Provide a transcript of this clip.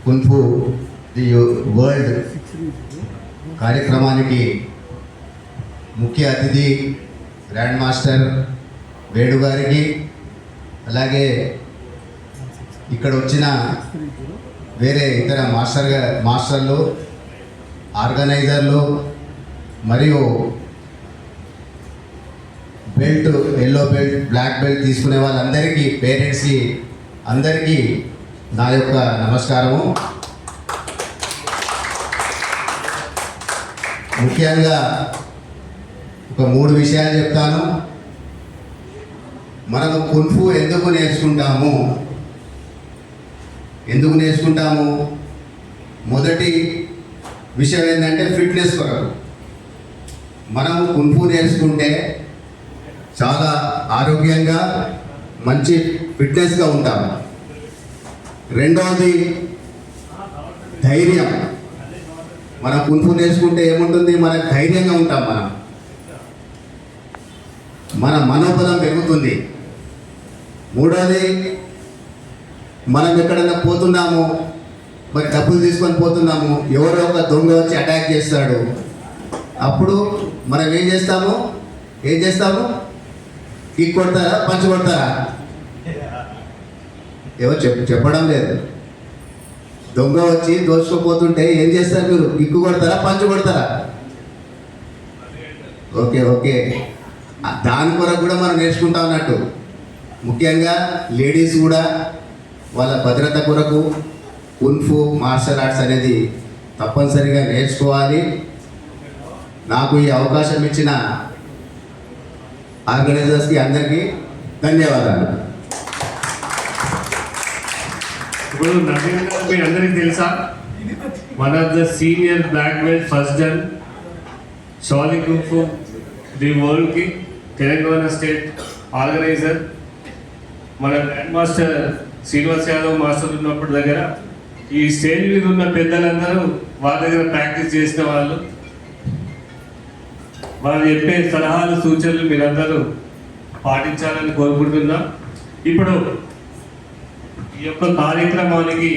Kung fu the world కార్యక్రమానికి ముఖ్య అతిథి గ్రాండ్ మాస్టర్ వేణు గారికి, అలాగే ఇక్కడ వచ్చిన వేరే ఇతర మాస్టర్లు, ఆర్గనైజర్లు మరియు belt, yellow belt, black belt తీసుకునే వాళ్ళందరికీ, పేరెంట్స్కి అందరికీ నా యొక్క నమస్కారము. ముఖ్యంగా ఒక 3 విషయాలు చెప్తాను. మనము కుంఫు ఎందుకు నేర్చుకుంటాము? మొదటి విషయం ఏంటంటే ఫిట్నెస్ కొరకు. మనము కుంఫు నేర్చుకుంటే చాలా ఆరోగ్యంగా మంచి ఫిట్నెస్గా ఉంటాము. రెండవది ధైర్యం. మనం కుంఫు నేర్చుకుంటే ఏముంటుంది, మనకు ధైర్యంగా ఉంటాం. మన మనోబలం పెరుగుతుంది. మూడవది, మనం ఎక్కడైనా పోతున్నాము, మరి డబ్బులు తీసుకొని పోతున్నాము, ఎవరో ఒక దొంగ వచ్చి అటాక్ చేస్తాడు. అప్పుడు మనం ఏం చేస్తాము? కిక్ కొడతారా, పంచ్ కొడతారా? ఎవరు చెప్పడం లేదు. దొంగ వచ్చి దోచుకోపోతుంటే ఏం చేస్తారు మీరు? కిక్కు కొడతారా, పంచ్ కొడతారా? ఓకే. దాని కొరకు కూడా మనం నేర్చుకుంటా ఉన్నట్టు. ముఖ్యంగా లేడీస్ కూడా వాళ్ళ భద్రత కొరకు కుంఫు మార్షల్ ఆర్ట్స్ అనేది తప్పనిసరిగా నేర్చుకోవాలి. నాకు ఈ అవకాశం ఇచ్చిన ఆర్గనైజర్స్కి అందరికీ ధన్యవాదాలు. ఇప్పుడు నవీన్ గారు మీ అందరికీ తెలుసా? One of the senior black belt first dan Shaolin kung fu the వరల్డ్కి తెలంగాణ స్టేట్ ఆర్గనైజర్. మన grand master Srinivas Yadav master ఉన్నప్పుడు దగ్గర ఈ స్టేజ్ మీద ఉన్న పెద్దలందరూ వాళ్ళ దగ్గర ప్రాక్టీస్ చేసిన వాళ్ళు. వాళ్ళు చెప్పే సలహాలు, సూచనలు మీరందరూ పాటించాలని కోరుకుంటున్నాం. ఇప్పుడు ఈ యొక్క కార్యక్రమానికి